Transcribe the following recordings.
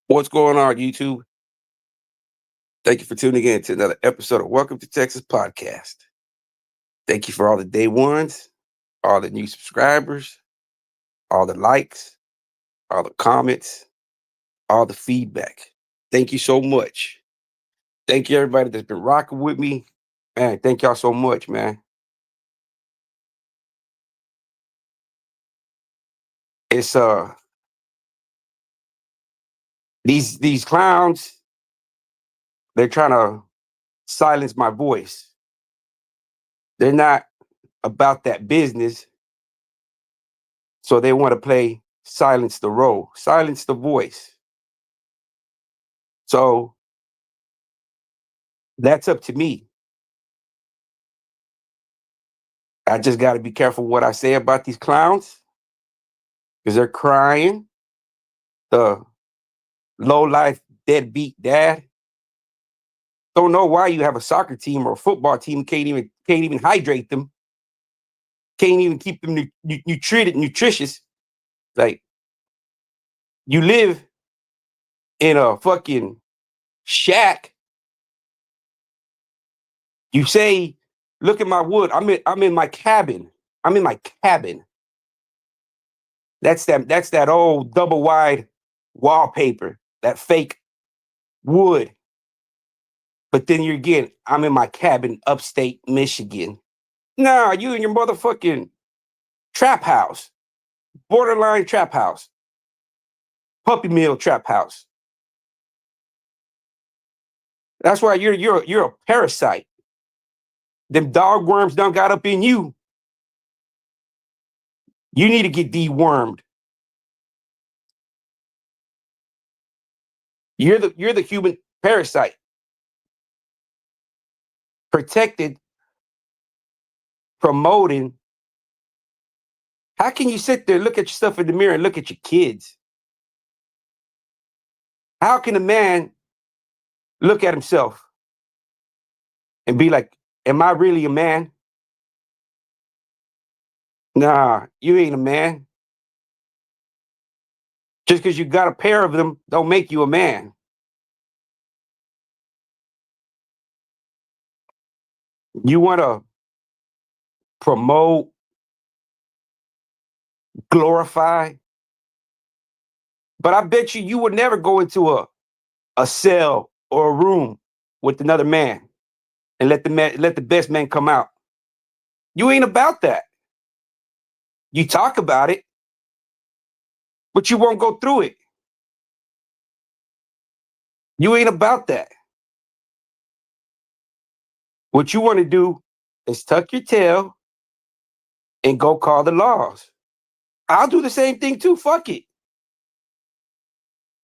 What's going on, YouTube? Thank you for tuning in to another episode of Welcome to Texas Podcast. Thank you for all the day ones, all the new subscribers, all the likes, all the comments, all the feedback. Thank you so much. Thank you, everybody that's been rocking with me. Man, thank y'all so much, man. It's these clowns, they're trying to silence my voice. They're not about that business. So they want to play silence the role, silence the voice. So that's up to me. I just got to be careful what I say about these clowns because they're crying. The low life deadbeat dad don't know why you have a soccer team or a football team, can't even hydrate them, can't even keep them nutritious. Like, you live in a fucking shack. You say, look at my wood. I'm in my cabin. I'm in my cabin. That's that old double wide wallpaper, that fake wood. But then you're again, I'm in my cabin upstate Michigan. Nah, you in your motherfucking trap house, borderline trap house, puppy mill trap house. That's why you're a parasite. Them dog worms done got up in you. You need to get dewormed. You're the human parasite. Protected, promoting. How can you sit there, look at yourself in the mirror and look at your kids? How can a man look at himself and be like, am I really a man? Nah, you ain't a man. Just because you got a pair of them don't make you a man. You want to promote, glorify, but I bet you would never go into a cell or a room with another man and let the best man come out. You ain't about that. You talk about it, but you won't go through it. You ain't about that. What you want to do is tuck your tail and go call the laws. I'll do the same thing too. Fuck it.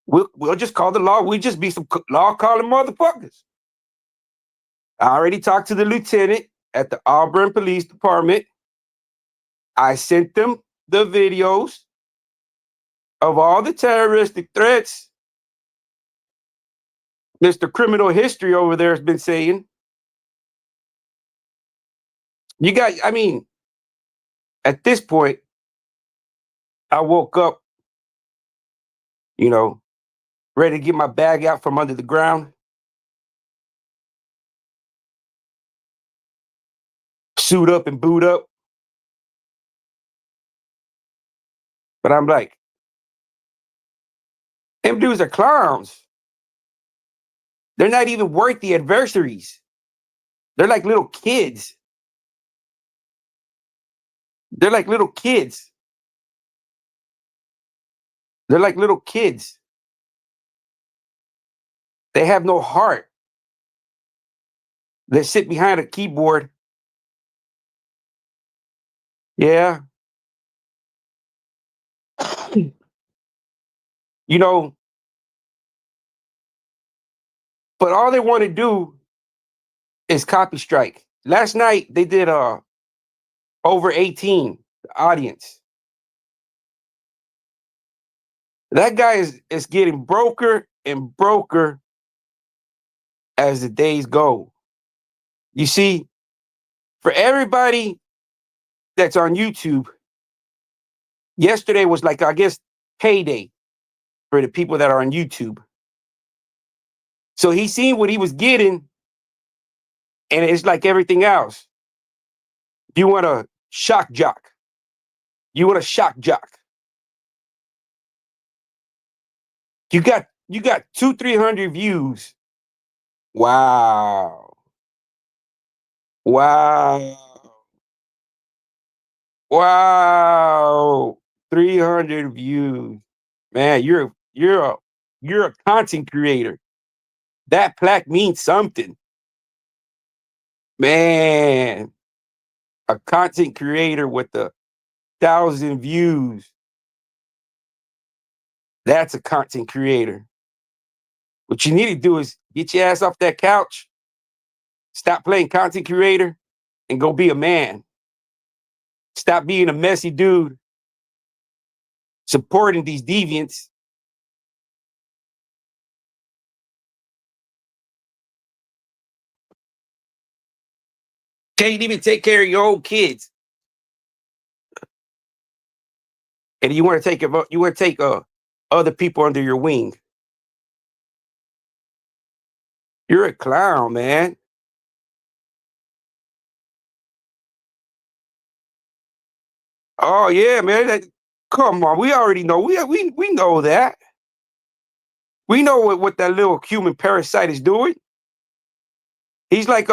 We'll just call the law. We'll just be some law calling motherfuckers. I already talked to the lieutenant at the Auburn Police Department. I sent them the videos of all the terroristic threats Mr. Criminal History over there has been saying. At this point, I woke up, ready to get my bag out from under the ground, suit up and boot up. But I'm like, them dudes are clowns. They're not even worth the adversaries. They're like little kids. They're like little kids. They're like little kids. They have no heart. They sit behind a keyboard. Yeah. you know, but all they want to do is copy strike. Last night they did over 18, the audience. That guy is getting broker and broker as the days go. You see, for everybody that's on YouTube, yesterday was like, I guess, payday for the people that are on YouTube. So he seen what he was getting, and it's like everything else. You want a shock jock. You want a shock jock. You got 200-300 views. Wow. Wow. Wow. 300 views. Man, you're a content creator. That plaque means something. Man, a content creator with 1,000 views. That's a content creator. What you need to do is get your ass off that couch, stop playing content creator, and go be a man. Stop being a messy dude supporting these deviants. Can't even take care of your own kids, and you want to take other people under your wing. You're a clown, man. Oh yeah, man. Come on, we already know. We know that. We know what that little human parasite is doing. He's like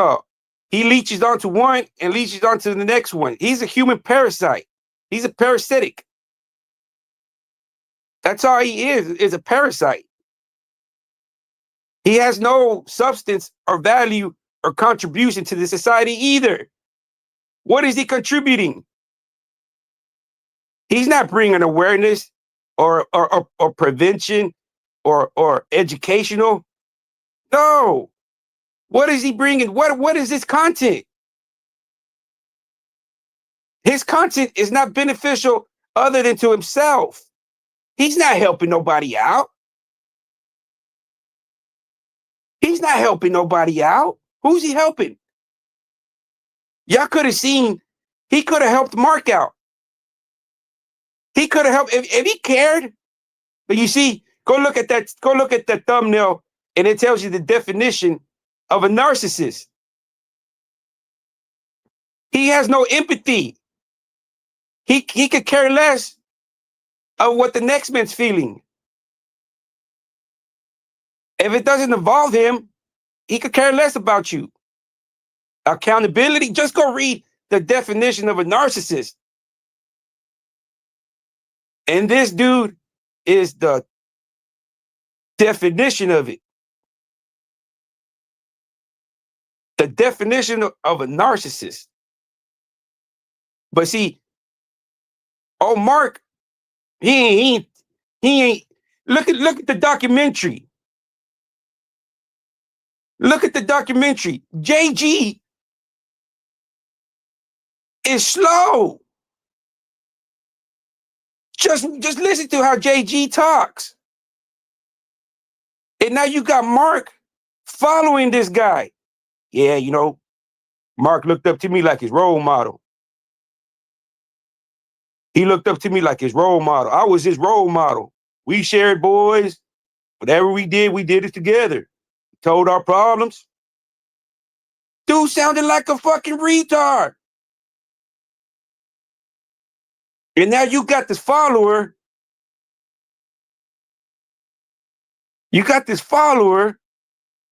he leeches onto one and leeches onto the next one. He's a human parasite. He's a parasitic. That's all he is a parasite. He has no substance or value or contribution to the society either. What is he contributing? He's not bringing awareness or prevention or educational. No. What is he bringing? What is his content? His content is not beneficial other than to himself. He's not helping nobody out. He's not helping nobody out. Who's he helping? Y'all could have seen, he could have helped Mark out. He could have helped if he cared. But you see, go look at that thumbnail, and it tells you the definition of a narcissist. He has no empathy. He could care less of what the next man's feeling. If it doesn't involve him, he could care less about you. Accountability, just go read the definition of a narcissist. And this dude is the definition of it. The definition of a narcissist. But see, Mark, he ain't look at the documentary. Look at the documentary. JG is slow. Just listen to how JG talks. And now you got Mark following this guy. Yeah, you know, Mark looked up to me like his role model. He looked up to me like his role model. I was his role model. We shared boys. Whatever we did it together. Told our problems. Dude sounded like a fucking retard. And now you got this follower. You got this follower.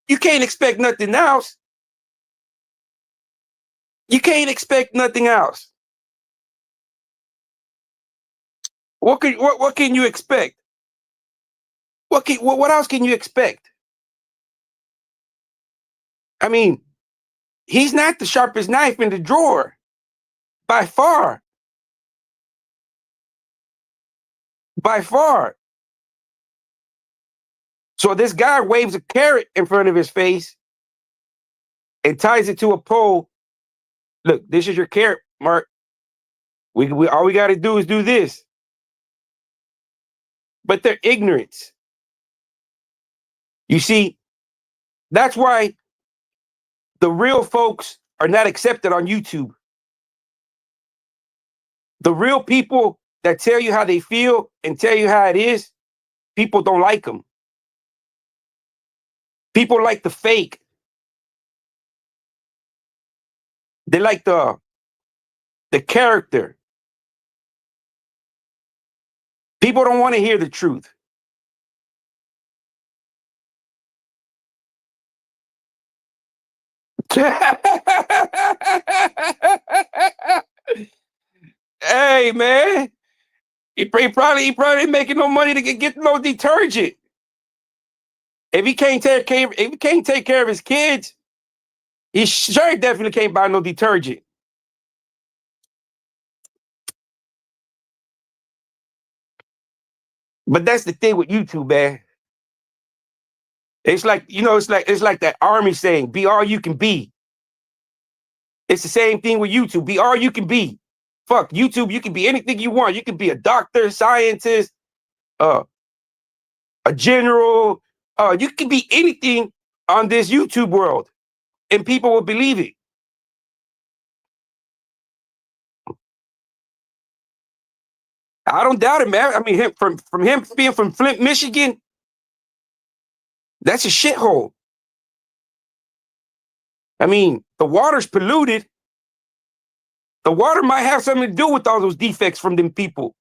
You can't expect nothing else. You can't expect nothing else. What can you expect? What else can you expect? I mean, he's not the sharpest knife in the drawer. By far. By far. So this guy waves a carrot in front of his face and ties it to a pole. Look, this is your carrot, Mark. We all we got to do is do this. But they're ignorant. You see, that's why the real folks are not accepted on YouTube. The real people that tell you how they feel and tell you how it is, people don't like them. People like the fake. They like the character. People don't want to hear the truth. Hey man, he probably ain't making no money to get no detergent. If he can't take care of his kids, he sure definitely can't buy no detergent. But that's the thing with YouTube, man. It's like, it's like that army saying, be all you can be. It's the same thing with YouTube. Be all you can be. Fuck YouTube, you can be anything you want. You can be a doctor, scientist, a general. You can be anything on this YouTube world, and people will believe it. I don't doubt it, man. I mean, from him being from Flint, Michigan, that's a shithole. I mean, the water's polluted. The water might have something to do with all those defects from them people.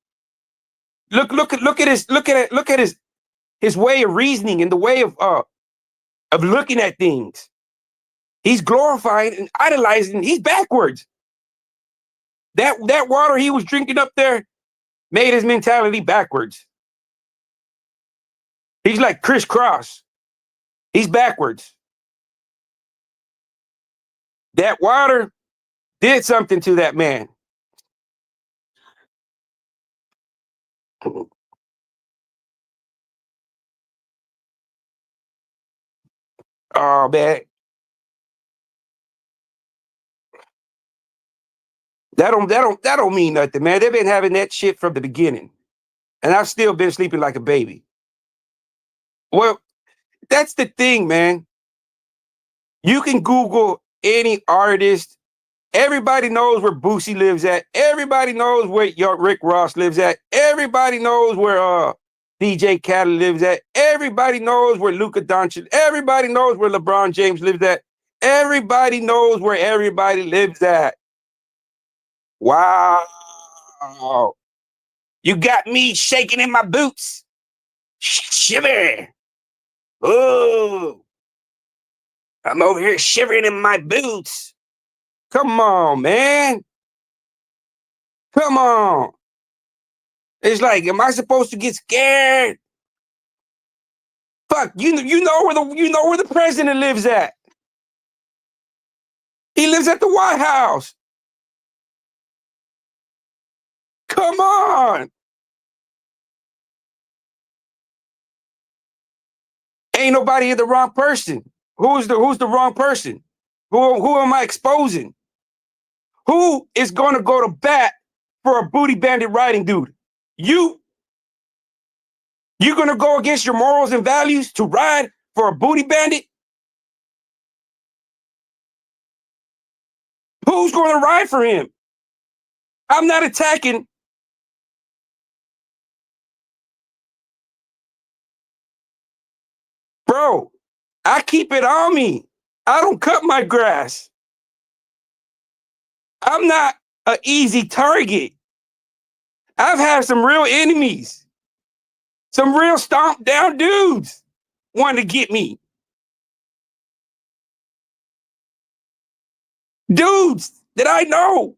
Look at his way of reasoning and the way of looking at things. He's glorifying and idolizing. He's backwards. That water he was drinking up there made his mentality backwards. He's like Chris Cross. He's backwards. That water did something to that man. Oh man. That don't mean nothing, man. They've been having that shit from the beginning. And I've still been sleeping like a baby. Well, that's the thing, man. You can Google any artist. Everybody knows where Boosie lives at. Everybody knows where Rick Ross lives at. Everybody knows where DJ Khaled lives at. Everybody knows where Luka Doncic. Everybody knows where LeBron James lives at. Everybody knows where everybody lives at. Wow. You got me shaking in my boots. Shiver. Oh. I'm over here shivering in my boots. Come on, man. Come on. It's like, am I supposed to get scared? Fuck, you know where the president lives at. He lives at the White House. Come on. Ain't nobody the wrong person. Who's the wrong person? Who am I exposing? Who is gonna go to bat for a booty bandit riding dude? You gonna go against your morals and values to ride for a booty bandit? Who's gonna ride for him? I'm not attacking. Bro, I keep it on me. I don't cut my grass. I'm not an easy target. I've had some real enemies. Some real stomp down dudes wanting to get me. Dudes that I know.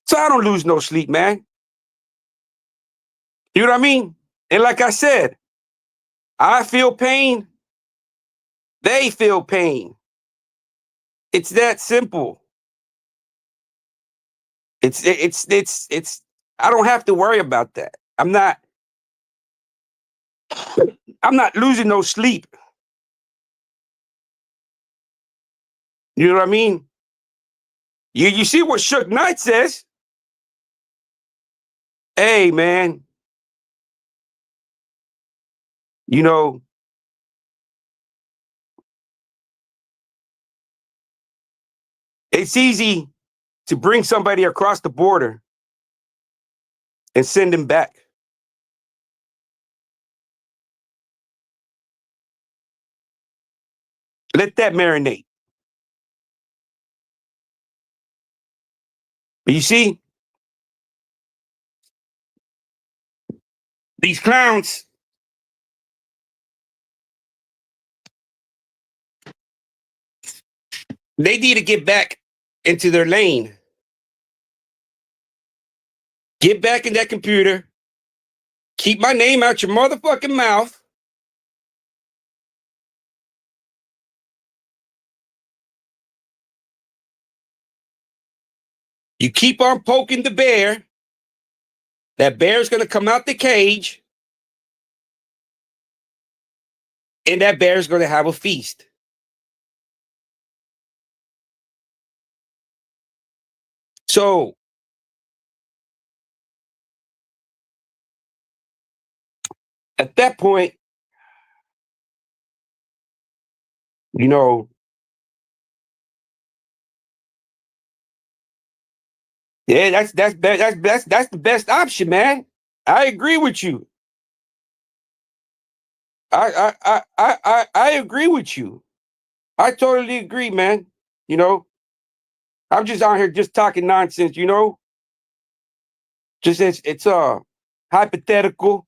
So I don't lose no sleep, man. You know what I mean? And like I said, I feel pain. They feel pain. It's that simple. It's I don't have to worry about that. I'm not losing no sleep. You know what I mean? You see what Suge Knight says? Hey man, you know, it's easy to bring somebody across the border and send them back. Let that marinate. But you see, these clowns, they need to get back into their lane. Get back in that computer. Keep my name out your motherfucking mouth. You keep on poking the bear. That bear's going to come out the cage. And that bear's going to have a feast. So, at that point, you know, yeah, that's the best option, man. I agree with you. I agree with you. I totally agree, man. You know, I'm just out here just talking nonsense, you know. Just it's hypothetical,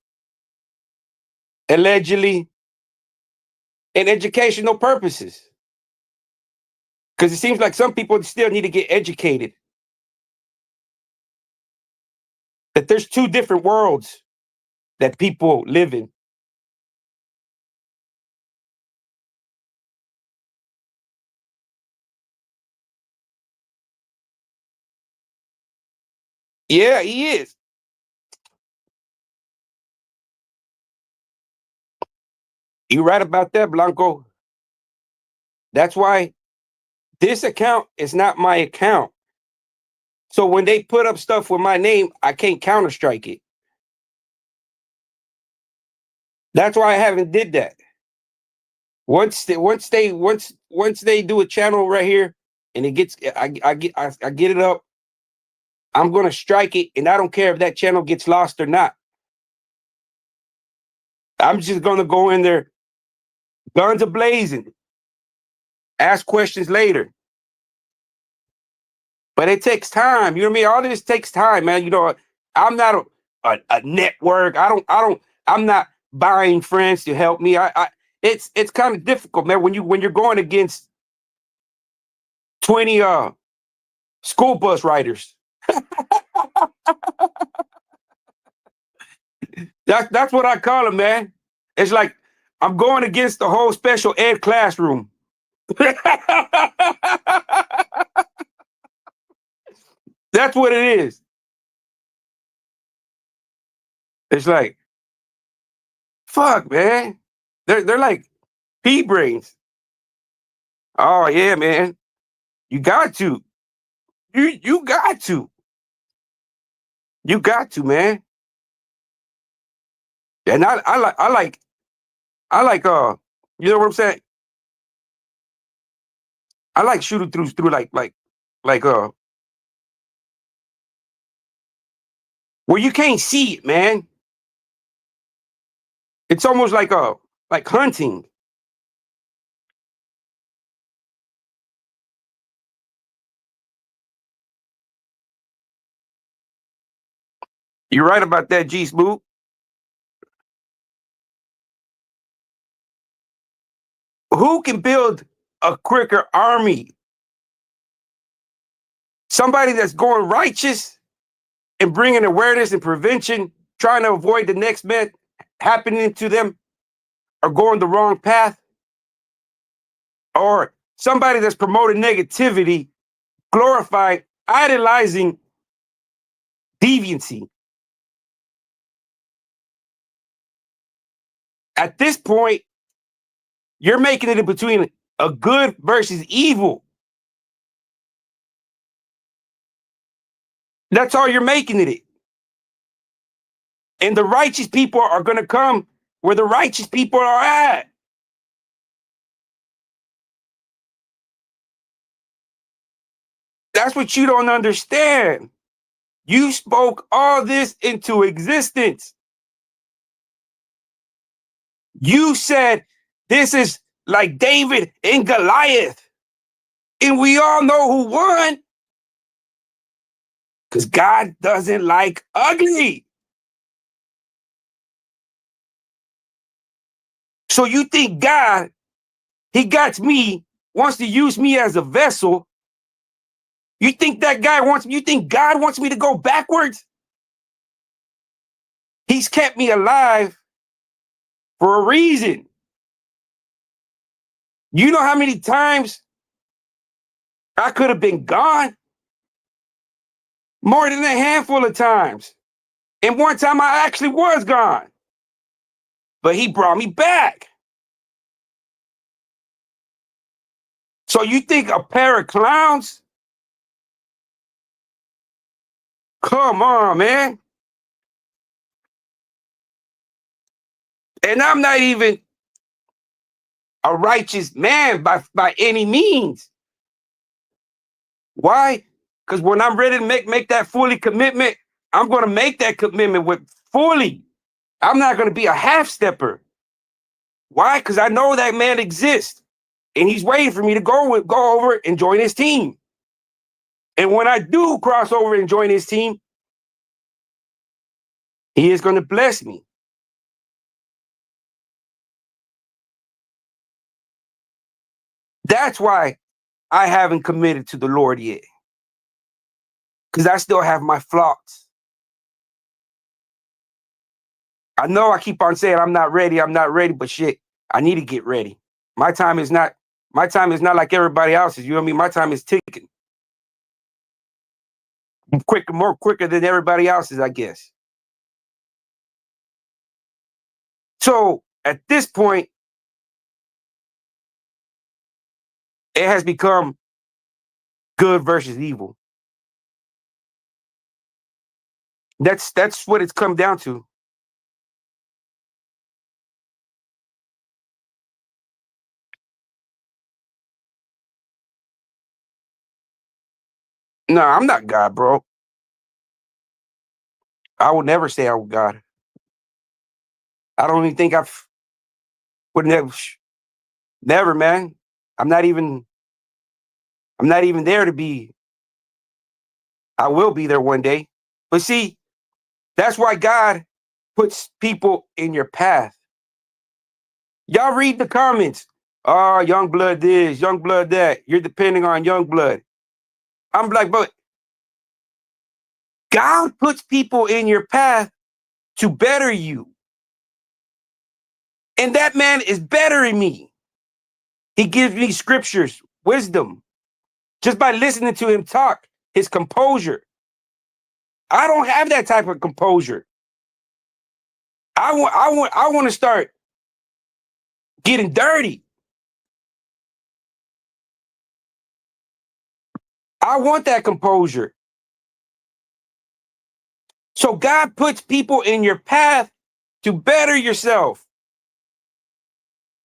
allegedly, and educational purposes. Because it seems like some people still need to get educated. That there's two different worlds that people live in. Yeah, he is. You're right about that, Blanco. That's why this account is not my account. So when they put up stuff with my name, I can't counter-strike it. That's why I haven't did that. Once they do a channel right here and it gets I get it up, I'm gonna strike it, and I don't care if that channel gets lost or not. I'm just gonna go in there, guns a blazing, ask questions later. But it takes time. You know what I mean? All this takes time, man. You know, I'm not a network. I'm not buying friends to help me. It's kind of difficult, man, when you're going against 20 school bus riders. That's what I call them, man. It's like I'm going against the whole special ed classroom. That's what it is. It's like, fuck, man. They're like pea brains. Oh yeah, man. You got to. You got to. You got to, man. And I like you know what I'm saying? I like shooting through like where you can't see it, man. It's almost like hunting. You're right about that, G Smooth. Who can build a quicker army? Somebody that's going righteous and bringing awareness and prevention, trying to avoid the next man happening to them or going the wrong path, or somebody that's promoting negativity, glorifying, idolizing deviancy. At this point, you're making it in between a good versus evil. That's all you're making it. And the righteous people are going to come where the righteous people are at. That's what you don't understand. You spoke all this into existence. You said this is like David and Goliath. And we all know who won. Because God doesn't like ugly. So you think God, he got me, wants to use me as a vessel. You think you think God wants me to go backwards? He's kept me alive for a reason. You know how many times I could have been gone? More than a handful of times. And one time I actually was gone. But he brought me back. So you think a pair of clowns? Come on, man. And I'm not even a righteous man by any means. Why? Because when I'm ready to make that fully commitment, I'm going to make that commitment with fully. I'm not going to be a half stepper. Why? Because I know that man exists, and he's waiting for me to go over and join his team. And when I do cross over and join his team, he is going to bless me. That's why I haven't committed to the Lord yet. Because I still have my flaws. I know I keep on saying I'm not ready, but shit, I need to get ready. My time is not like everybody else's. You know what I mean? My time is ticking. More quicker than everybody else's, I guess. So at this point, it has become good versus evil. That's what it's come down to. No, I'm not God, bro. I would never say I'm God. I don't even think would never, man. I'm not even there to be. I will be there one day. But see, that's why God puts people in your path. Y'all read the comments. Oh, young blood this, young blood that. You're depending on young blood. I'm like, but God puts people in your path to better you. And that man is bettering me. He gives me scriptures, wisdom, just by listening to him talk, his composure. I don't have that type of composure. I want to start getting dirty. I want that composure. So God puts people in your path to better yourself.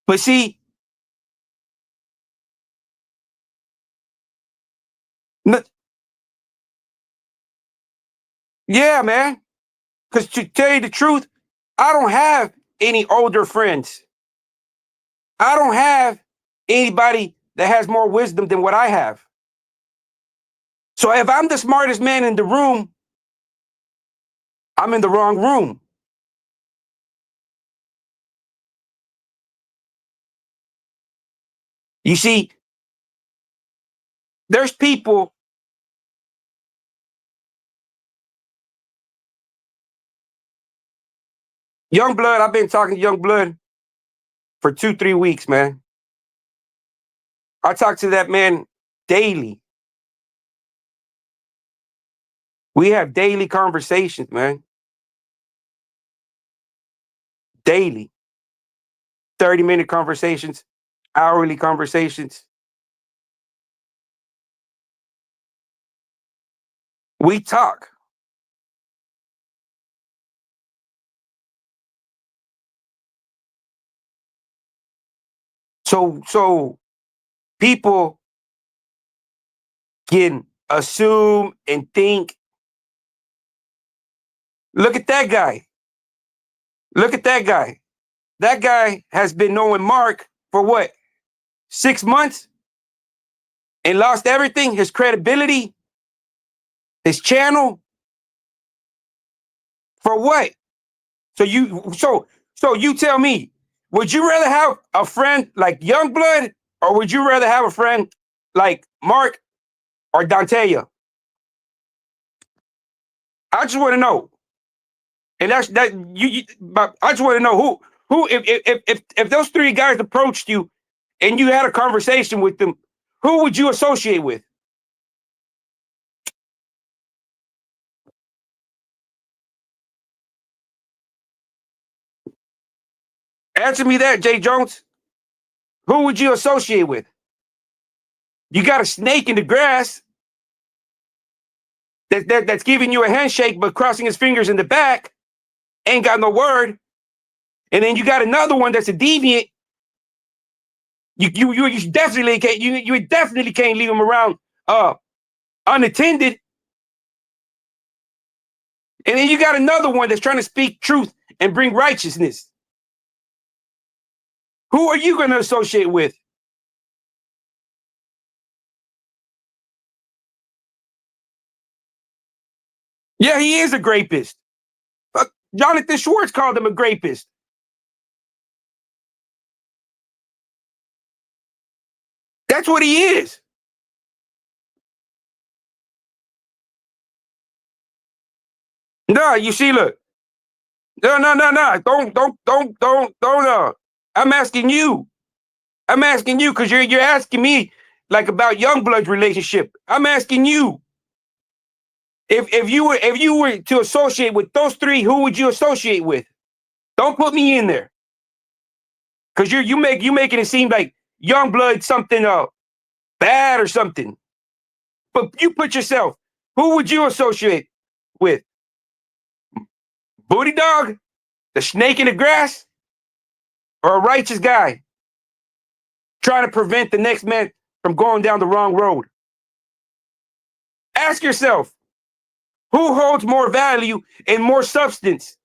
But see, yeah, man. Because to tell you the truth, I don't have any older friends. I don't have anybody that has more wisdom than what I have. So if I'm the smartest man in the room, I'm in the wrong room. You see, there's people. Young blood, I've been talking to young blood for 2-3 weeks, man. I talk to that man daily. We have daily conversations, man. Daily. 30-minute conversations, hourly conversations. We talk. So people can assume and think, look at that guy. Look at that guy. That guy has been knowing Mark for what? 6 months and lost everything, his credibility, his channel. For what? So you tell me, would you rather have a friend like Youngblood, or would you rather have a friend like Mark or Dontaya? I just want to know. And that's that but I just want to know who if those three guys approached you and you had a conversation with them, who would you associate with? Answer me that, Jay Jones. Who would you associate with? You got a snake in the grass that's giving you a handshake but crossing his fingers in the back, ain't got no word. And then you got another one that's a deviant. You definitely can't you definitely can't leave him around unattended. And then you got another one that's trying to speak truth and bring righteousness. Who are you going to associate with? Yeah, he is a grapist. Jonathan Schwartz called him a grapist. That's what he is. No, you see, look. No. Don't. I'm asking you. I'm asking you because you're asking me like about Youngblood's relationship. I'm asking you. If you were to associate with those three, who would you associate with? Don't put me in there. Because you making it seem like Youngblood something bad or something. But you put yourself, who would you associate with? Booty Dog? The snake in the grass? Or a righteous guy trying to prevent the next man from going down the wrong road? Ask yourself, who holds more value and more substance?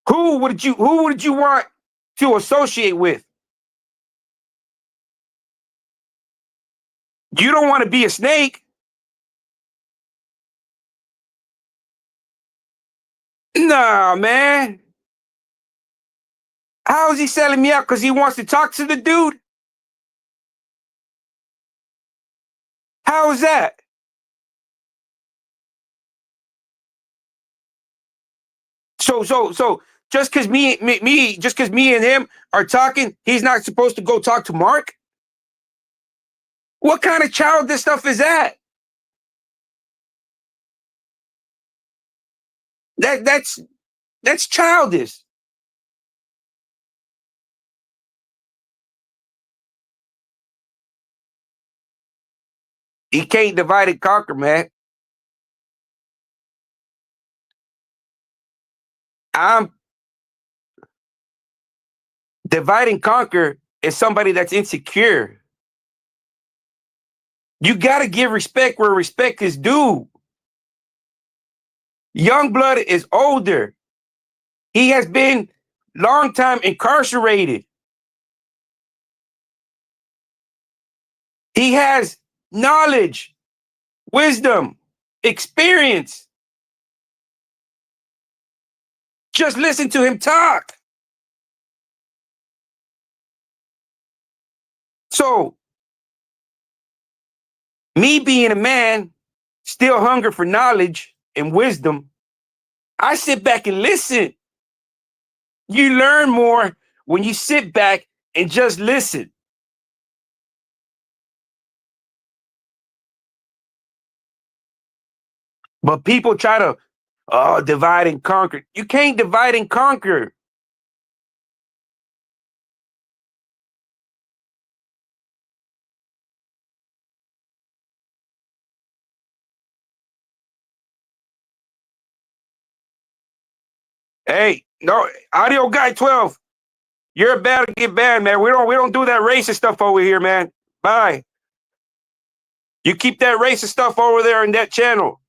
Who would you want to associate with? You don't want to be a snake. Nah, man. How is he selling me out? Because he wants to talk to the dude? How is that? So just because just because me and him are talking, he's not supposed to go talk to Mark? What kind of childish stuff is that? That's childish. He can't divide and conquer, man. I'm divide and conquer is somebody that's insecure. You got to give respect where respect is due. Youngblood is older. He has been long time incarcerated. He has knowledge, wisdom, experience. Just listen to him talk. So, me being a man, still hunger for knowledge and wisdom, I sit back and listen. You learn more when you sit back and just listen. But people try to divide and conquer. You can't divide and conquer. Hey, no, Audio Guy 12. You're about to get banned, man. We don't do that racist stuff over here, man. Bye. You keep that racist stuff over there in that channel.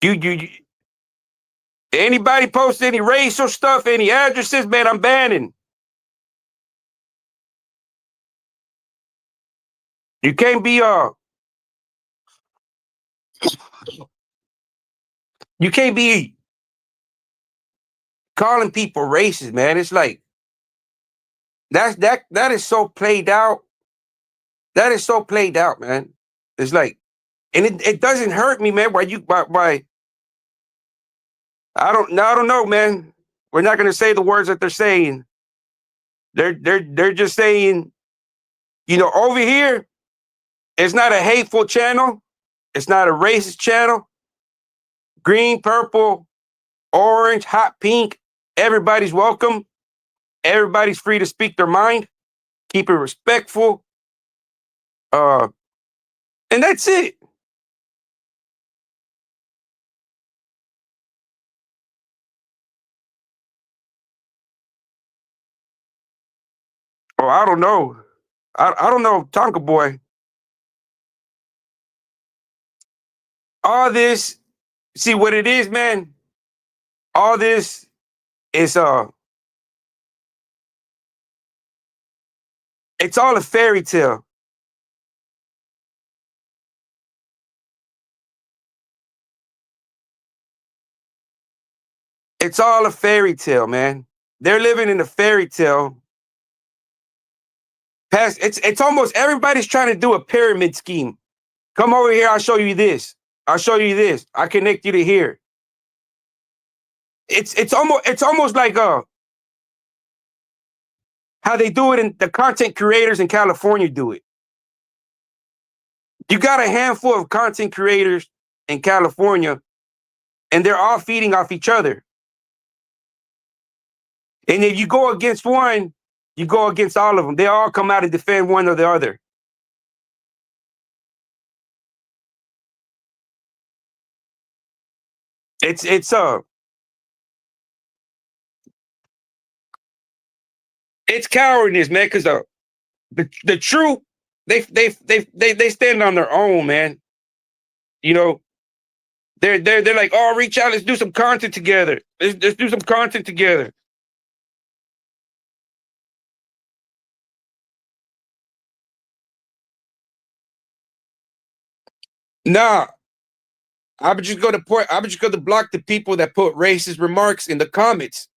You anybody post any racial stuff, any addresses, man, I'm banning. You can't be you can't be calling people racist, man. It's like that is so played out. That is so played out, man. It's like, and it doesn't hurt me, man. Why I don't know, man. We're not gonna say the words that they're saying. They're just saying, over here, it's not a hateful channel, it's not a racist channel. Green, purple, orange, hot pink, everybody's welcome. Everybody's free to speak their mind. Keep it respectful. Uh, and that's it. Oh, I don't know. I don't know, Tonka boy. All this, see what it is, man. All this is it's all a fairy tale. It's all a fairy tale, man. They're living in a fairy tale. It's almost everybody's trying to do a pyramid scheme. Come over here, I'll show you this. I'll show you this. I connect you to here. It's almost like how they do it in the content creators in California do it. You got a handful of content creators in California, and they're all feeding off each other. And if you go against one, you go against all of them. They all come out and defend one or the other. It's it's cowardness, man. Because the truth, they stand on their own, man. You know, they're like, oh, reach out, let's do some content together. Let's do some content together. Nah, I would just go to block the people that put racist remarks in the comments.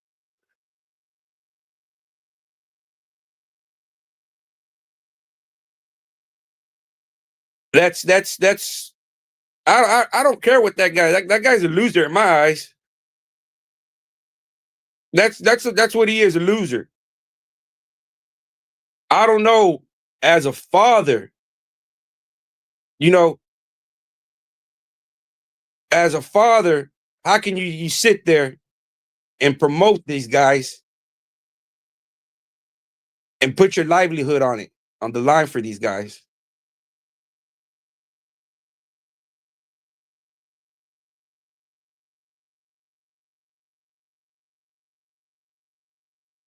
That's I don't care what that guy. That guy's a loser in my eyes. That's what he is, a loser. I don't know, as a father, you know, as a father, how can you sit there and promote these guys and put your livelihood on the line for these guys?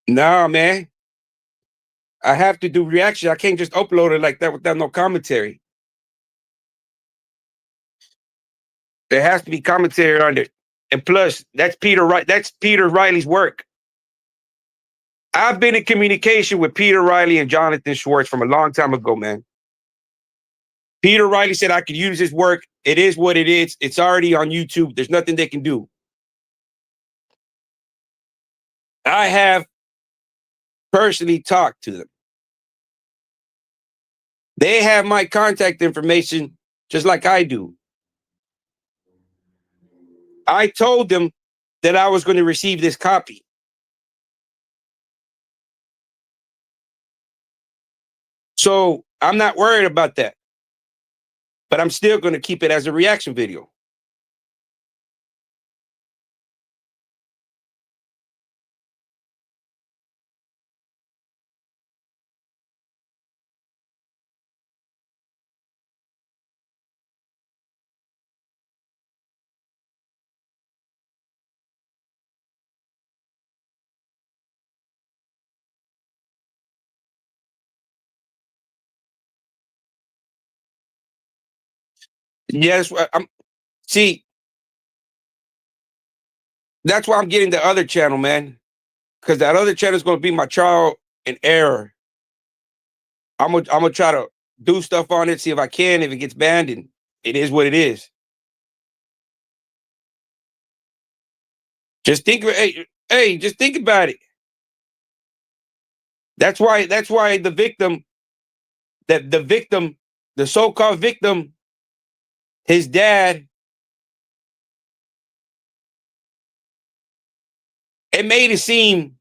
Nah, man. I have to do reaction. I can't just upload it like that without no commentary. There has to be commentary on it. And plus, that's Peter Riley's work. I've been in communication with Peter Riley and Jonathan Schwartz from a long time ago, man. Peter Riley said I could use his work. It is what it is. It's already on YouTube. There's nothing they can do. I have personally talked to them. They have my contact information just like I do. I told them that I was going to receive this copy. So I'm not worried about that. But I'm still going to keep it as a reaction video. Yes, I'm see, That's why I'm getting the other channel, man. Because that other channel is going to be my trial and error. I'm gonna try to do stuff on it, see if I can. If it gets banned, and it is what it is. Just think, hey, just think about it. That's why the victim, the so-called victim, his dad, it made it seem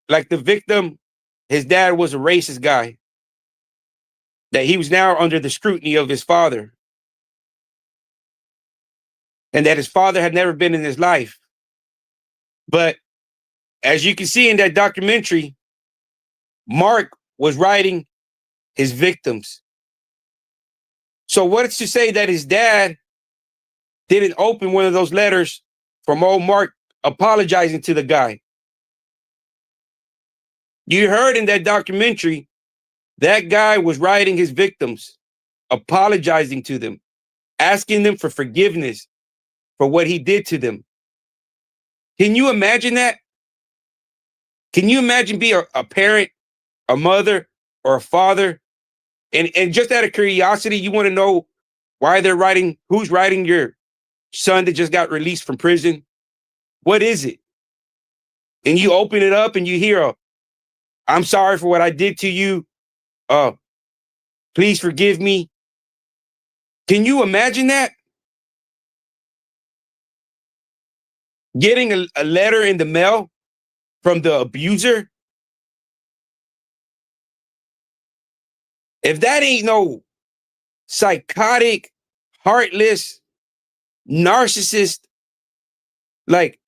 like the victim, his dad was a racist guy, that he was now under the scrutiny of his father, and that his father had never been in his life. But as you can see in that documentary, Mark was writing his victims. So what's to say that his dad didn't open one of those letters from old Mark apologizing to the guy? You heard in that documentary, that guy was writing his victims, apologizing to them, asking them for forgiveness for what he did to them. Can you imagine that? Can you imagine being a parent, a mother, or a father? And just out of curiosity, you want to know why they're writing, who's writing your son that just got released from prison? What is it? And you open it up and you hear, I'm sorry for what I did to you. Uh, please forgive me. Can you imagine that? Getting a letter in the mail from the abuser? If that ain't no psychotic, heartless, narcissist, like,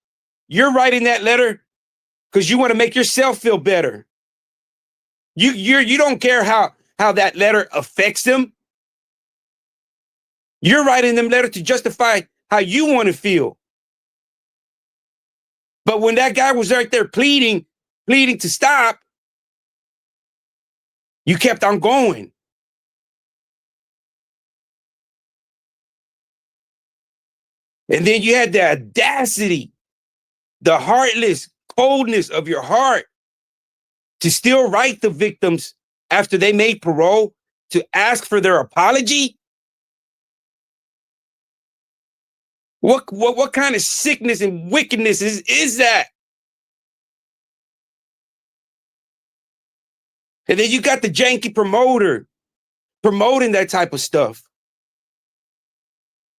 you're writing that letter because you want to make yourself feel better. You don't care how that letter affects them. You're writing them letters to justify how you want to feel. But when that guy was right there pleading to stop, you kept on going. And then you had the audacity, the heartless coldness of your heart to still write the victims after they made parole to ask for their apology. What kind of sickness and wickedness is that? And then you got the janky promoter promoting that type of stuff.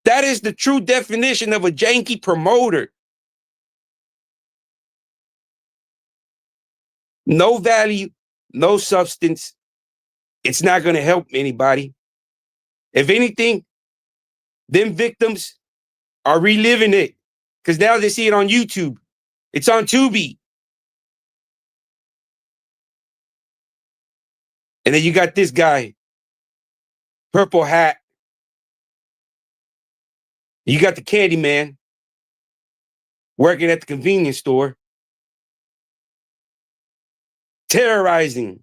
That is the true definition of a janky promoter. No value, no substance. It's not going to help anybody. If anything, them victims are reliving it because now they see it on YouTube. It's on Tubi. And then you got this guy, purple hat. You got the candy man working at the convenience store, terrorizing.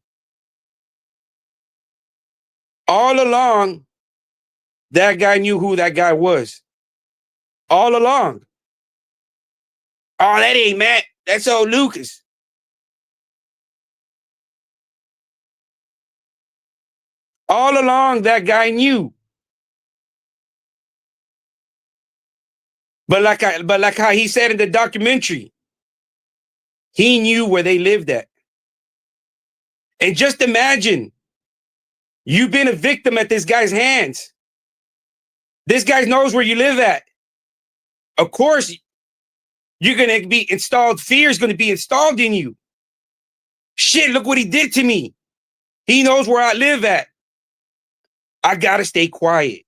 All along, that guy knew who that guy was. All along. Oh, that ain't Matt. That's old Lucas. All along, that guy knew. But like how he said in the documentary, he knew where they lived at. And just imagine, you've been a victim at this guy's hands. This guy knows where you live at. Of course, you're going to be installed. Fear is going to be installed in you. Shit, look what he did to me. He knows where I live at. I got to stay quiet.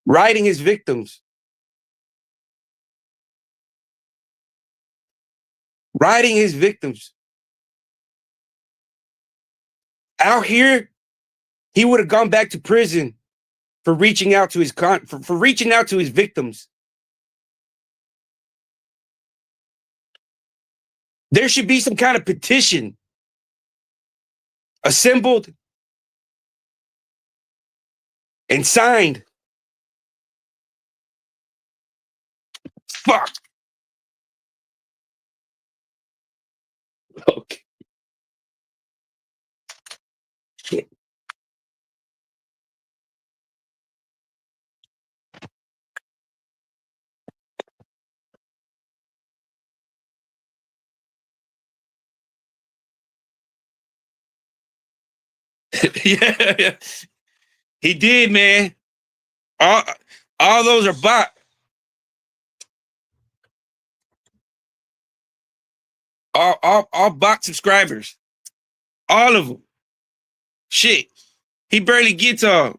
Writing his victims. Writing his victims. Out here, he would have gone back to prison for reaching out to his for reaching out to his victims. There should be some kind of petition assembled and signed. Fuck. Okay. Shit. Yeah, he did, man. All, all those are bot. All bot subscribers. All of them. Shit. He barely gets a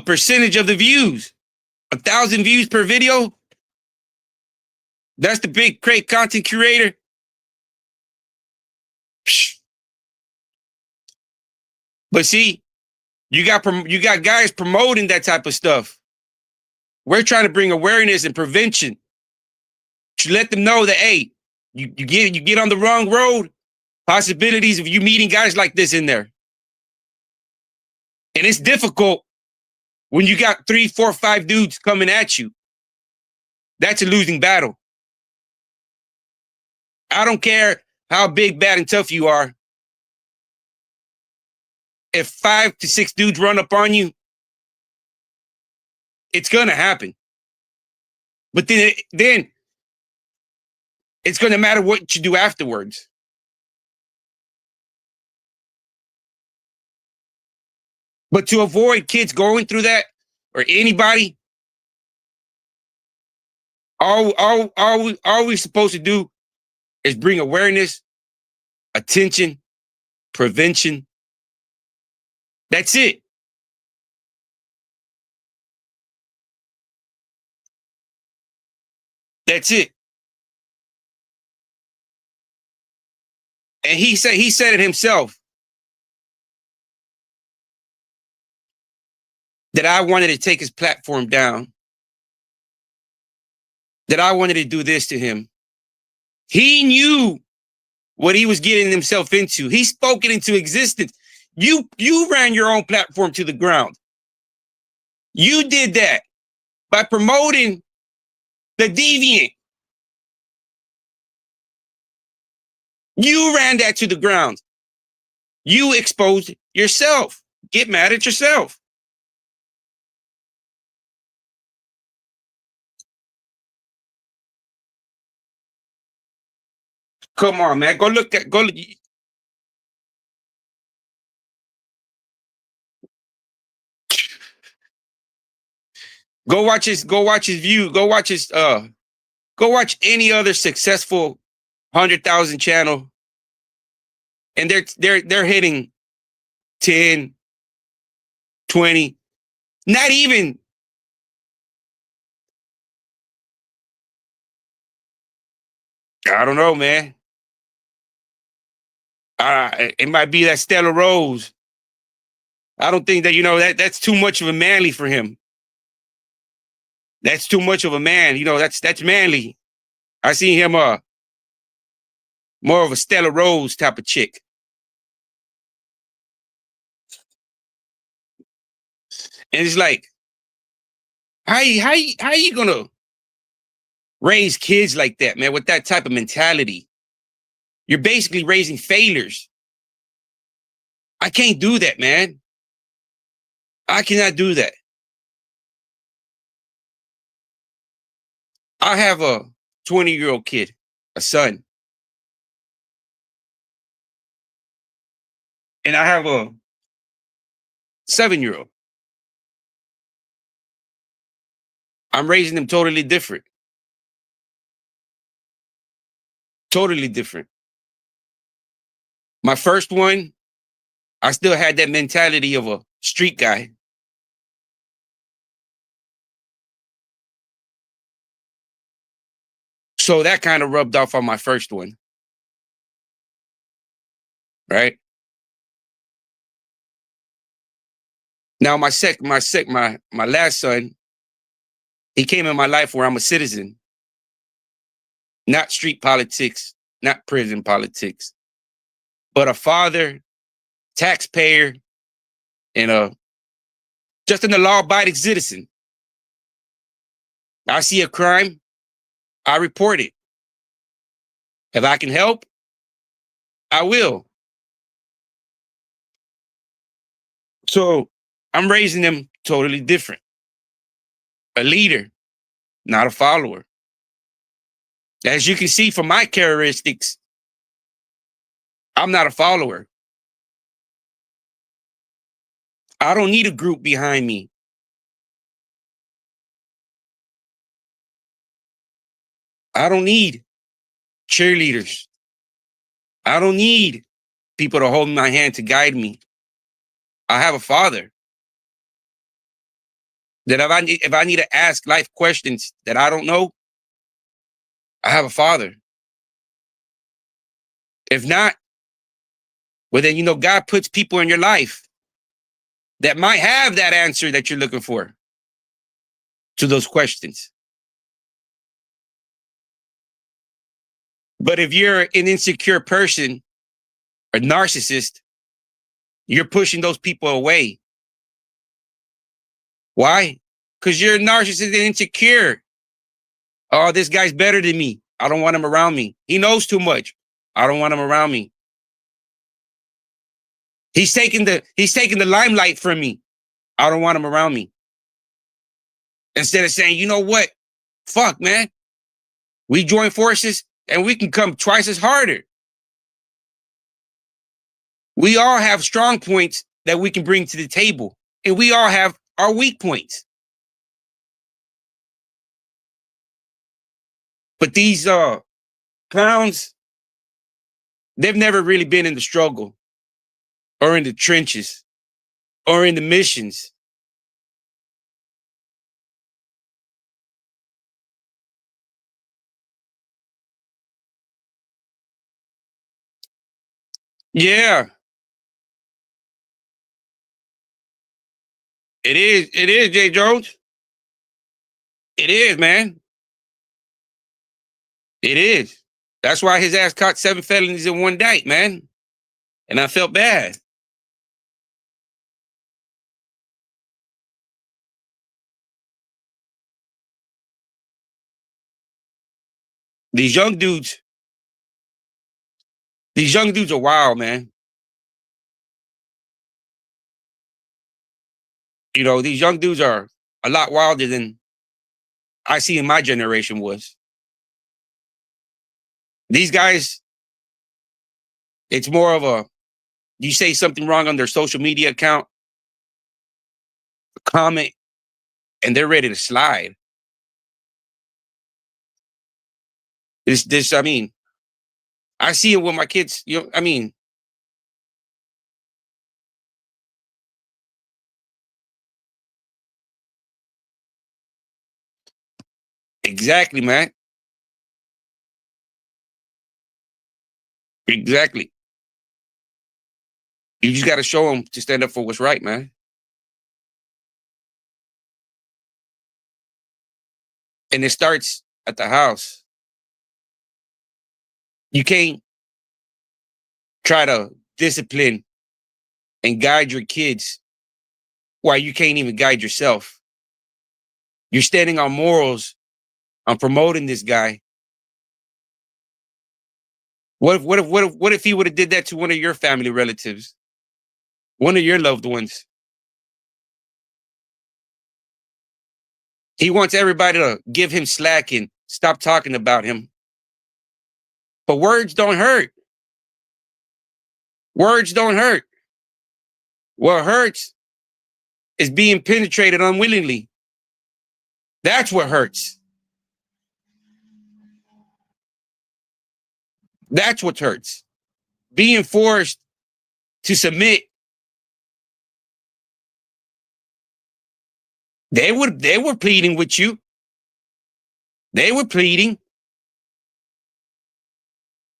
percentage of the views. 1,000 views per video. That's the big great content curator. Psh. But see, you got guys promoting that type of stuff. We're trying to bring awareness and prevention to let them know that, hey, you get on the wrong road, possibilities of you meeting guys like this in there. And it's difficult when you got 3, 4, 5 dudes coming at you. That's a losing battle. I don't care how big, bad, and tough you are. If 5 to 6 dudes run up on you, it's gonna happen. But then it's gonna matter what you do afterwards. But to avoid kids going through that, or anybody, all we're supposed to do is bring awareness, attention, prevention. That's it. That's it. And he said it himself, that I wanted to take his platform down, that I wanted to do this to him. He knew what he was getting himself into. He spoke it into existence. You ran your own platform to the ground. You did that by promoting the deviant. You ran that to the ground. You exposed yourself. Get mad at yourself. Come on, man. Go look. Go watch his view. Go watch any other successful 100,000 channel. And they're hitting 10, 20, not even. I don't know, man. It might be that Stella Rose. I don't think that, that's too much of a manly for him. That's too much of a man. That's manly. I see him more of a Stella Rose type of chick. And it's like, how you gonna raise kids like that, man, with that type of mentality? You're basically raising failures. I can't do that, man. I cannot do that. I have a 20-year-old kid, a son. And I have a 7-year-old. I'm raising them totally different. Totally different. My first one, I still had that mentality of a street guy. So that kind of rubbed off on my first one. Right? Now my last son, he came in my life where I'm a citizen. Not street politics, not prison politics, but a father, taxpayer, and Just an law-abiding citizen. I see a crime, I report it. If I can help, I will. So I'm raising them totally different. A leader, not a follower. As you can see from my characteristics, I'm not a follower. I don't need a group behind me. I don't need cheerleaders. I don't need people to hold my hand to guide me. I have a father that if I need to ask life questions that I don't know, I have a father. If not, well then, God puts people in your life that might have that answer that you're looking for to those questions. But if you're an insecure person, a narcissist, you're pushing those people away. Why? Because you're a narcissist and insecure. Oh, this guy's better than me. I don't want him around me. He knows too much. I don't want him around me. He's taking the limelight from me. I don't want him around me. Instead of saying, you know what? Fuck, man. We join forces and we can come twice as harder. We all have strong points that we can bring to the table. And we all have our weak points. But these clowns, they've never really been in the struggle or in the trenches or in the missions. Yeah. It is, Jay Jones. It is, man. It is. That's why his ass caught 7 felonies in one night, man. And I felt bad. These young dudes are wild, man. These young dudes are a lot wilder than I see in my generation was. These guys, it's more of you say something wrong on their social media account, comment, and they're ready to slide. I mean, I see it with my kids, exactly, man. Exactly. You just got to show them to stand up for what's right, man. And it starts at the house. You can't try to discipline and guide your kids while you can't even guide yourself. You're standing on morals, on promoting this guy. What if he would have did that to one of your family relatives, one of your loved ones? He wants everybody to give him slack and stop talking about him. But words don't hurt. Words don't hurt. What hurts is being penetrated unwillingly. That's what hurts. That's what hurts. Being forced to submit. They were pleading with you. They were pleading.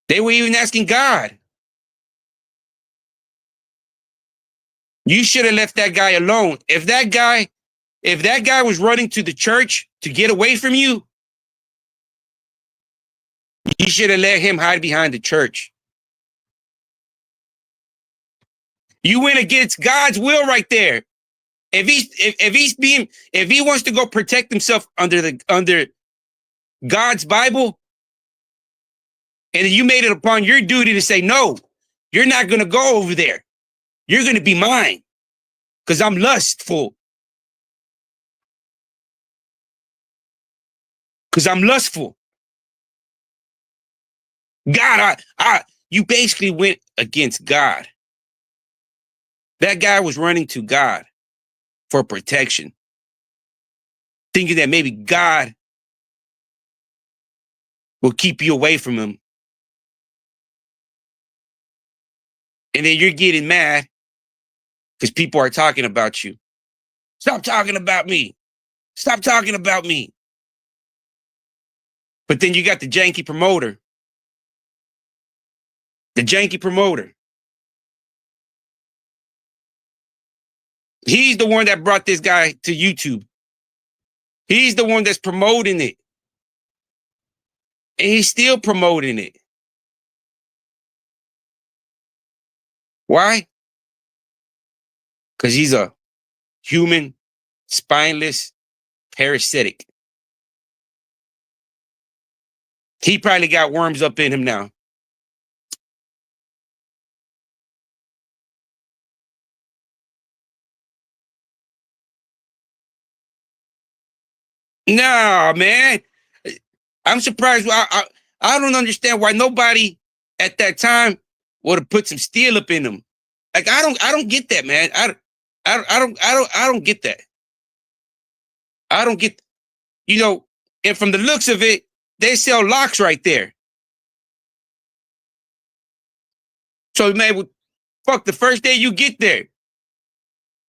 They were even asking God. You should have left that guy alone. If that guy was running to the church to get away from you, you should have let him hide behind the church. You went against God's will right there. if he wants to go protect himself under God's Bible, and you made it upon your duty to say, no, you're not going to go over there. You're going to be mine because I'm lustful. Because I'm lustful. God, you basically went against God. That guy was running to God for protection, thinking that maybe God will keep you away from him. And then you're getting mad because people are talking about you. Stop talking about me. Stop talking about me. But then you got the janky promoter. The janky promoter. He's the one that brought this guy to YouTube. He's the one that's promoting it. And he's still promoting it. Why? Because he's a human, spineless, parasitic. He probably got worms up in him now. Nah, man. I'm surprised. I don't understand why nobody at that time would have put some steel up in him. Like I don't get that, man. I don't get that. I don't get, and from the looks of it, they sell locks right there. So man, fuck, the first day you get there,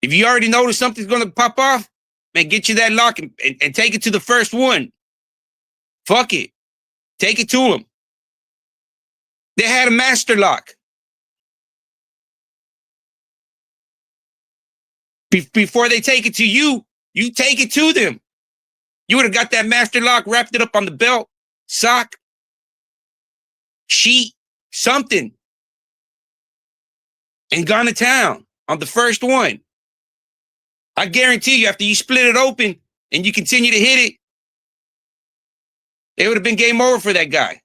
if you already notice something's gonna pop off, man, get you that lock and take it to the first one. Fuck it. Take it to them. They had a master lock. Before they take it to you, you take it to them. You would have got that master lock, wrapped it up on the belt, sock, sheet, something, and gone to town on the first one. I guarantee you, after you split it open and you continue to hit it would have been game over for that guy.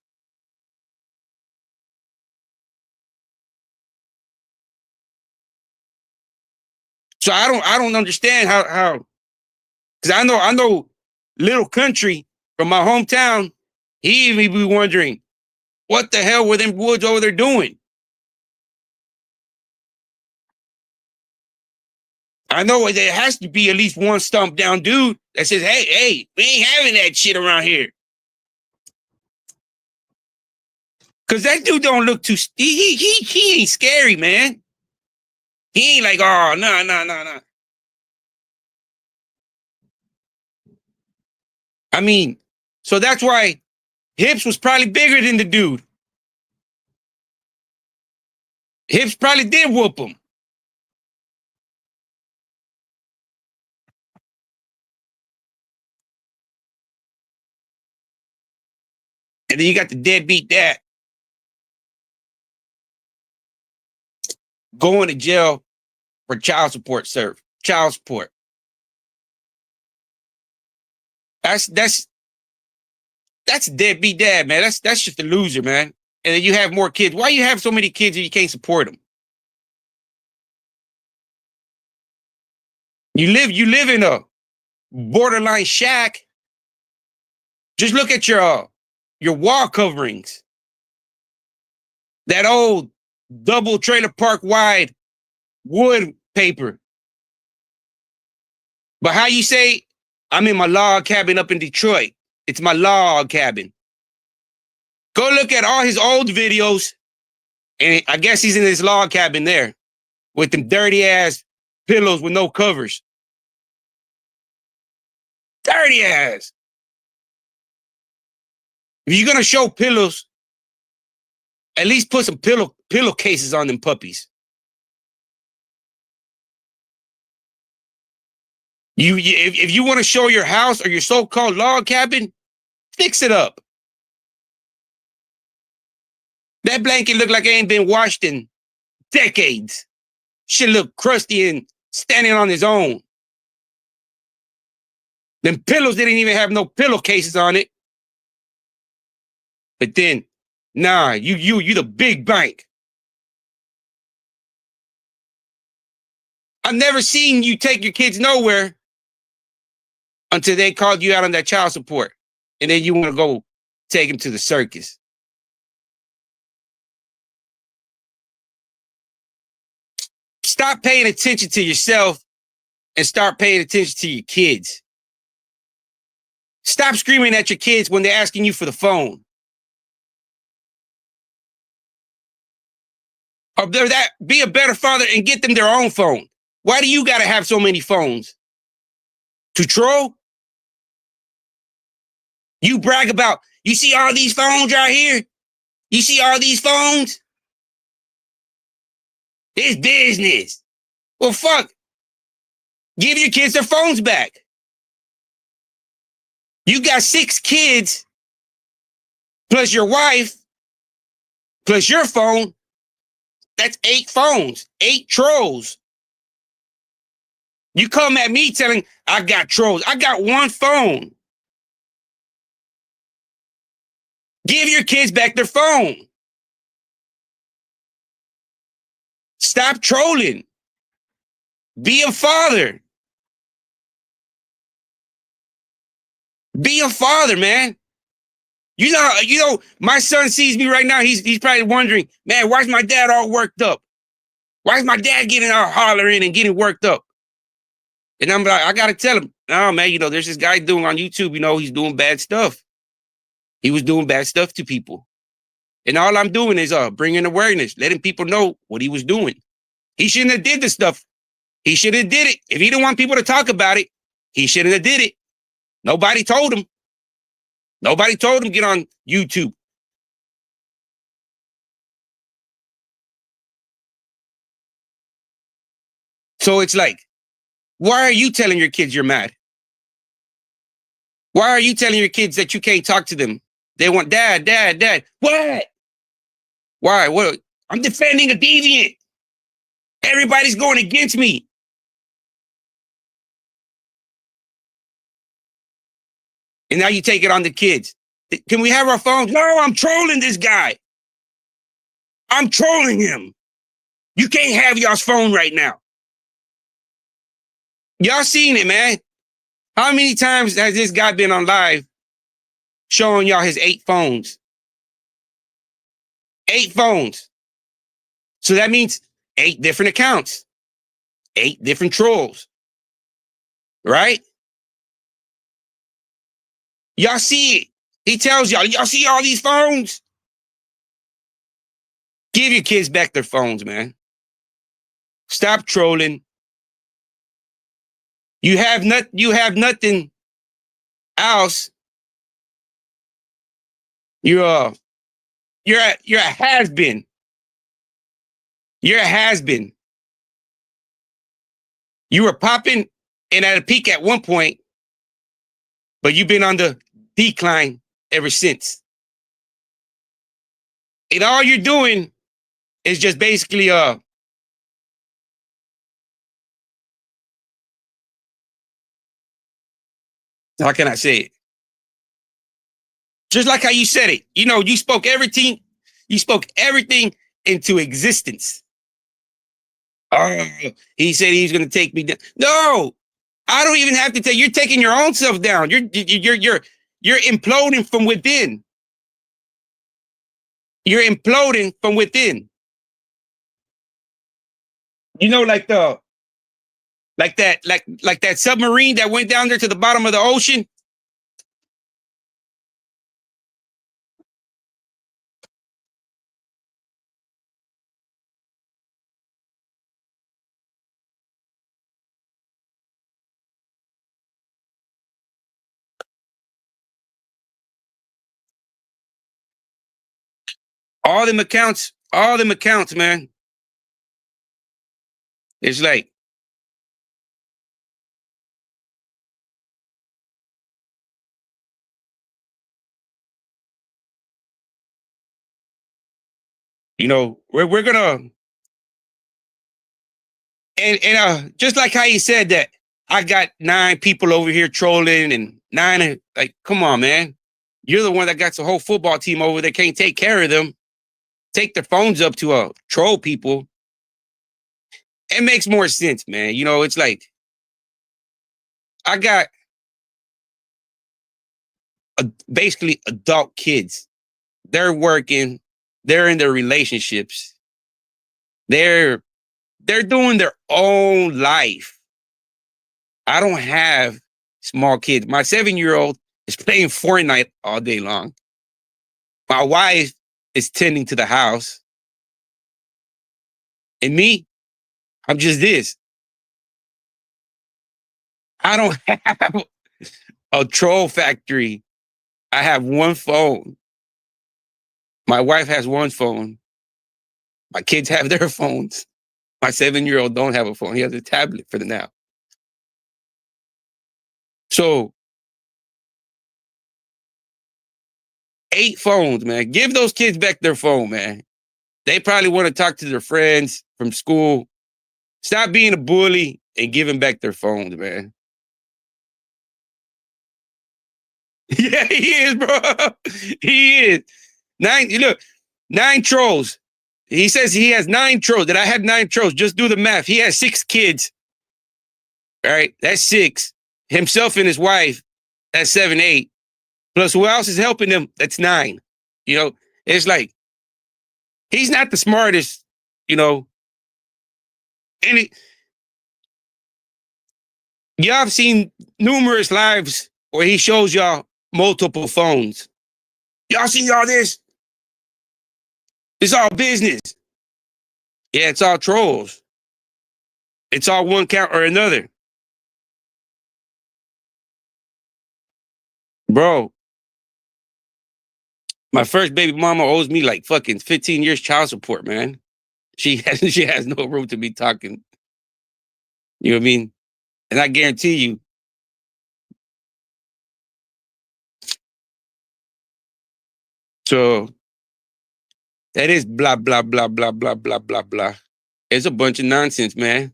So I don't understand how, because I know Little Country from my hometown, he even be wondering, what the hell were them woods over there doing? I know there has to be at least one stomp down dude that says, hey, we ain't having that shit around here. Cause that dude don't look too, he ain't scary, man. He ain't like, oh, no. I mean, so that's why Hips was probably bigger than the dude. Hips probably did whoop him. And then you got the deadbeat dad going to jail for child support. That's deadbeat dad, man. That's just a loser, man. And then you have more kids. Why you have so many kids if you can't support them? You live in a borderline shack. Just look at your wall coverings. That old double trailer park wide wood paper. But how you say, I'm in my log cabin up in Detroit. It's my log cabin. Go look at all his old videos, and I guess he's in his log cabin there with them dirty ass pillows with no covers. Dirty ass. If you're gonna show pillows, at least put some pillowcases on them puppies. If you want to show your house or your so-called log cabin, fix it up. That blanket look like it ain't been washed in decades. Should look crusty and standing on his own. Them pillows didn't even have no pillowcases on it. But then, nah, you the big bank. I've never seen you take your kids nowhere until they called you out on that child support. And then you want to go take them to the circus. Stop paying attention to yourself and start paying attention to your kids. Stop screaming at your kids when they're asking you for the phone. Or be a better father and get them their own phone. Why do you got to have so many phones? To troll? You brag about, you see all these phones right here? You see all these phones? It's business. Well, fuck. Give your kids their phones back. You got 6 kids, plus your wife, plus your phone. That's 8 phones, 8 trolls. You come at me telling I got trolls. I got 1 phone. Give your kids back their phone. Stop trolling. Be a father. Be a father, man. You know, my son sees me right now. He's probably wondering, man, why's my dad all worked up? Why's my dad getting all hollering and getting worked up? And I'm like, I gotta tell him, no, man, you know, there's this guy doing on YouTube, you know, he's doing bad stuff. He was doing bad stuff to people. And all I'm doing is bringing awareness, letting people know what he was doing. He shouldn't have did the stuff. He should have did it. If he didn't want people to talk about it, he shouldn't have did it. Nobody told him. Nobody told him get on YouTube. So it's like, why are you telling your kids you're mad? Why are you telling your kids that you can't talk to them? They want dad, dad, dad. What? Why? What? I'm defending a deviant. Everybody's going against me. And now you take it on the kids. Can we have our phones? No, I'm trolling this guy. I'm trolling him. You can't have y'all's phone right now. Y'all seen it, man. How many times has this guy been on live showing y'all his 8 phones? 8 phones. So that means 8 different accounts, 8 different trolls, right? Y'all see it. He tells y'all see all these phones? Give your kids back their phones, man. Stop trolling. You have nothing else. You're a has-been. You're a has-been. You were popping and at a peak at one point, but you've been on the decline ever since. And all you're doing is just basically how can I say it? Just like how you said it. You know, you spoke everything into existence. He said he's going to take me down. No, I don't even have to tell you. You're taking your own self down. You're imploding from within. You're imploding from within. You know, like that submarine that went down there to the bottom of the ocean. All them accounts, man. It's like, you know, we're gonna and just like how he said that, I got 9 people over here trolling and 9, like, come on, man. You're the one that got the whole football team over there, can't take care of them. Take their phones up to troll people. It makes more sense, man. You know, it's like, I got basically adult kids. They're working, they're in their relationships. They're doing their own life. I don't have small kids. My 7-year-old is playing Fortnite all day long. My wife is tending to the house. And me, I'm just this. I don't have a troll factory. I have one phone. My wife has one phone. My kids have their phones. My 7-year-old don't have a phone. He has a tablet for the now. So 8 phones, man. Give those kids back their phone, man. They probably want to talk to their friends from school. Stop being a bully and give them back their phones, man. Yeah, he is, bro. He is. 9 trolls. He says he has 9 trolls. That I had 9 trolls. Just do the math. He has 6 kids. All right, that's 6. Himself and his wife, that's 7, 8. Plus who else is helping them? That's 9. You know, it's like, he's not the smartest, you know. And y'all have seen numerous lives where he shows y'all multiple phones. Y'all see all this? It's all business. Yeah, it's all trolls. It's all one count or another. Bro, my first baby mama owes me like fucking 15 years child support, man. She has no room to be talking. You know what I mean? And I guarantee you, so that is blah, blah, blah, blah, blah, blah, blah, blah. It's a bunch of nonsense, man.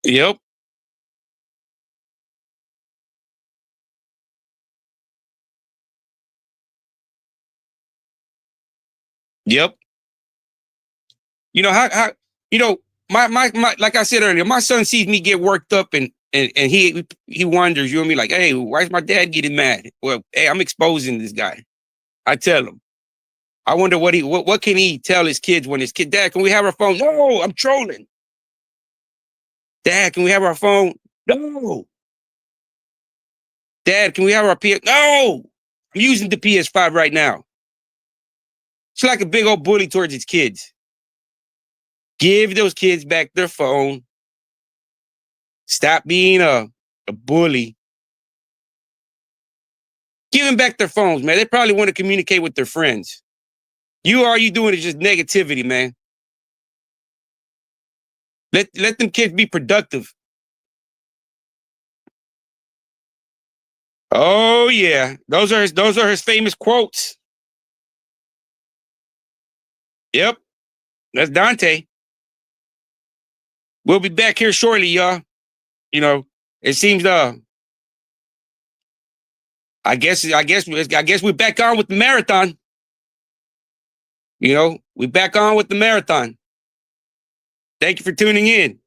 Yep. Yep. You know, how you know, my like I said earlier, my son sees me get worked up and he wonders, you know what I mean? Like, hey, why is my dad getting mad? Well, hey, I'm exposing this guy. I tell him. I wonder what can he tell his kids when his kid, Dad, can we have our phone? No, I'm trolling. Dad, can we have our phone? No. Dad, can we have our PS? No. I'm using the PS5 right now. It's like a big old bully towards his kids. Give those kids back their phone. Stop being a bully. Give them back their phones, man. They probably want to communicate with their friends. All you doing is just negativity, man. Let them kids be productive. Oh yeah, those are his famous quotes. Yep, that's Dante. We'll be back here shortly, y'all. You know, it seems I guess we're back on with the marathon. You know, we're back on with the marathon. Thank you for tuning in.